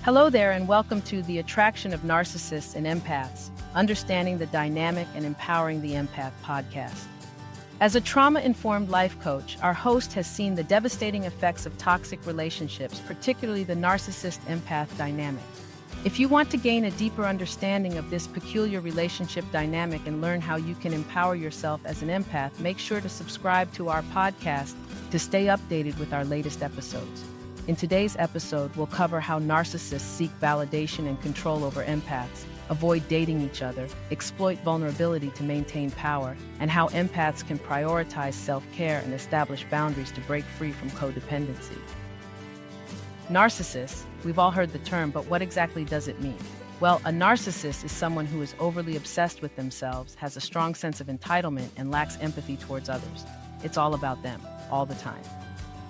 Hello there, and welcome to The Attraction of Narcissists and Empaths, Understanding the Dynamic and Empowering the Empath podcast. As a trauma-informed life coach, our host has seen the devastating effects of toxic relationships, particularly the narcissist-empath dynamic. If you want to gain a deeper understanding of this peculiar relationship dynamic and learn how you can empower yourself as an empath, make sure to subscribe to our podcast to stay updated with our latest episodes. In today's episode, we'll cover how narcissists seek validation and control over empaths, avoid dating each other, exploit vulnerability to maintain power, and how empaths can prioritize self-care and establish boundaries to break free from codependency. Narcissists, we've all heard the term, but what exactly does it mean? Well, a narcissist is someone who is overly obsessed with themselves, has a strong sense of entitlement, and lacks empathy towards others. It's all about them, all the time.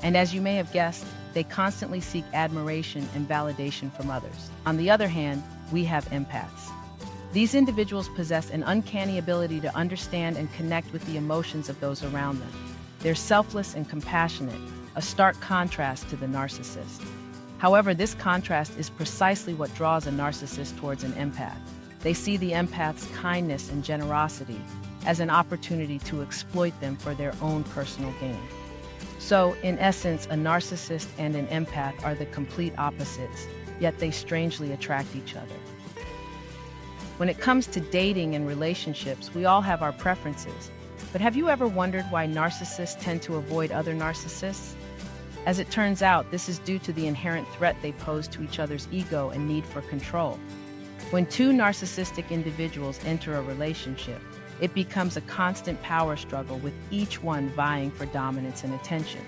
And as you may have guessed, they constantly seek admiration and validation from others. On the other hand, we have empaths. These individuals possess an uncanny ability to understand and connect with the emotions of those around them. They're selfless and compassionate, a stark contrast to the narcissist. However, this contrast is precisely what draws a narcissist towards an empath. They see the empath's kindness and generosity as an opportunity to exploit them for their own personal gain. So, in essence, a narcissist and an empath are the complete opposites, yet they strangely attract each other. When it comes to dating and relationships, we all have our preferences. But have you ever wondered why narcissists tend to avoid other narcissists? As it turns out, this is due to the inherent threat they pose to each other's ego and need for control. When two narcissistic individuals enter a relationship, it becomes a constant power struggle with each one vying for dominance and attention.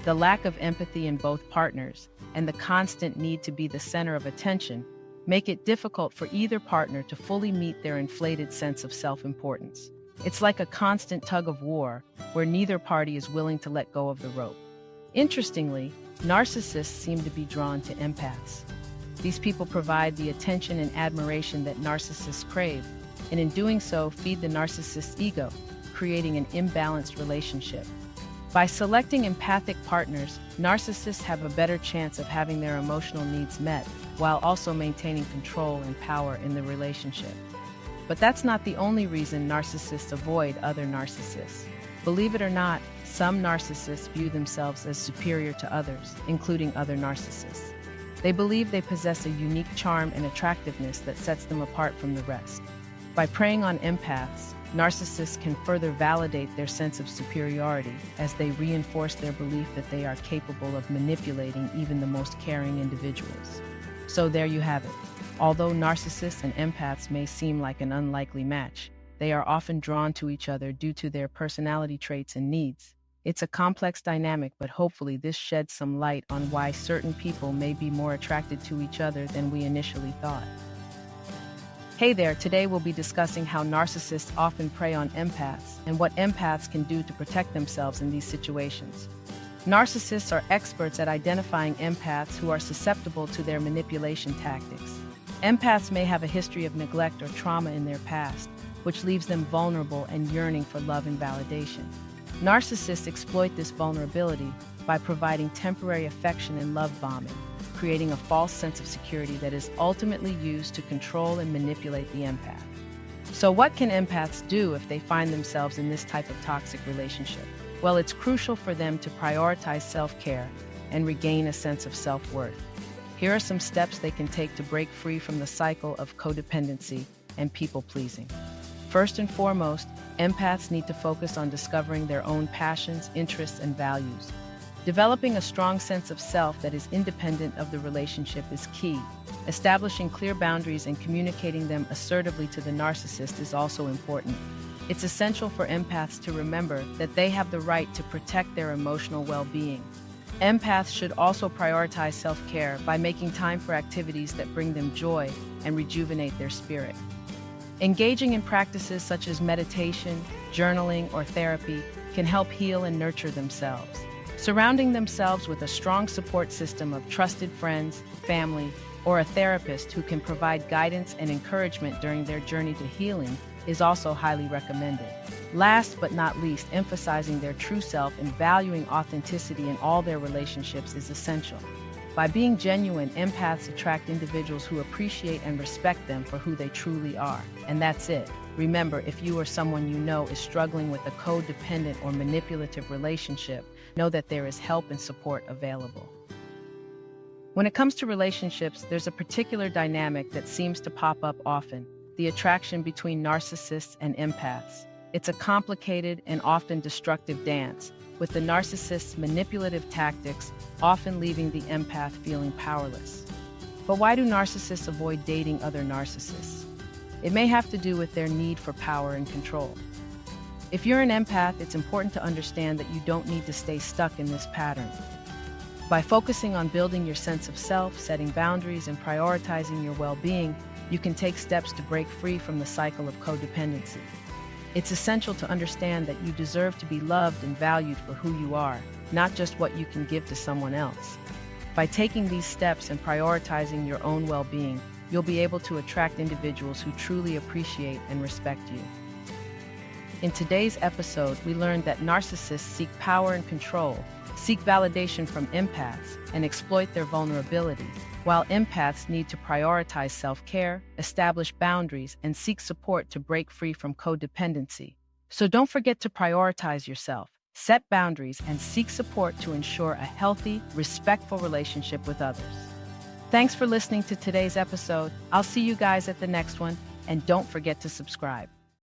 The lack of empathy in both partners and the constant need to be the center of attention make it difficult for either partner to fully meet their inflated sense of self-importance. It's like a constant tug of war where neither party is willing to let go of the rope. Interestingly, narcissists seem to be drawn to empaths. These people provide the attention and admiration that narcissists crave, and in doing so, feed the narcissist's ego, creating an imbalanced relationship. By selecting empathic partners, narcissists have a better chance of having their emotional needs met, while also maintaining control and power in the relationship. But that's not the only reason narcissists avoid other narcissists. Believe it or not, some narcissists view themselves as superior to others, including other narcissists. They believe they possess a unique charm and attractiveness that sets them apart from the rest. By preying on empaths, narcissists can further validate their sense of superiority as they reinforce their belief that they are capable of manipulating even the most caring individuals. So there you have it. Although narcissists and empaths may seem like an unlikely match, they are often drawn to each other due to their personality traits and needs. It's a complex dynamic, but hopefully this sheds some light on why certain people may be more attracted to each other than we initially thought. Hey there, today we'll be discussing how narcissists often prey on empaths and what empaths can do to protect themselves in these situations. Narcissists are experts at identifying empaths who are susceptible to their manipulation tactics. Empaths may have a history of neglect or trauma in their past, which leaves them vulnerable and yearning for love and validation. Narcissists exploit this vulnerability by providing temporary affection and love bombing, creating a false sense of security that is ultimately used to control and manipulate the empath. So what can empaths do if they find themselves in this type of toxic relationship? Well, it's crucial for them to prioritize self-care and regain a sense of self-worth. Here are some steps they can take to break free from the cycle of codependency and people-pleasing. First and foremost, empaths need to focus on discovering their own passions, interests, and values. Developing a strong sense of self that is independent of the relationship is key. Establishing clear boundaries and communicating them assertively to the narcissist is also important. It's essential for empaths to remember that they have the right to protect their emotional well-being. Empaths should also prioritize self-care by making time for activities that bring them joy and rejuvenate their spirit. Engaging in practices such as meditation, journaling, or therapy can help heal and nurture themselves. Surrounding themselves with a strong support system of trusted friends, family, or a therapist who can provide guidance and encouragement during their journey to healing is also highly recommended. Last but not least, emphasizing their true self and valuing authenticity in all their relationships is essential. By being genuine, empaths attract individuals who appreciate and respect them for who they truly are. And that's it. Remember, if you or someone you know is struggling with a codependent or manipulative relationship, know that there is help and support available. When it comes to relationships, there's a particular dynamic that seems to pop up often: the attraction between narcissists and empaths. It's a complicated and often destructive dance, with the narcissist's manipulative tactics often leaving the empath feeling powerless. But why do narcissists avoid dating other narcissists? It may have to do with their need for power and control. If you're an empath, it's important to understand that you don't need to stay stuck in this pattern. By focusing on building your sense of self, setting boundaries, and prioritizing your well-being, you can take steps to break free from the cycle of codependency. It's essential to understand that you deserve to be loved and valued for who you are, not just what you can give to someone else. By taking these steps and prioritizing your own well-being, you'll be able to attract individuals who truly appreciate and respect you. In today's episode, we learned that narcissists seek power and control, seek validation from empaths, and exploit their vulnerability, while empaths need to prioritize self-care, establish boundaries, and seek support to break free from codependency. So don't forget to prioritize yourself, set boundaries, and seek support to ensure a healthy, respectful relationship with others. Thanks for listening to today's episode. I'll see you guys at the next one, and don't forget to subscribe.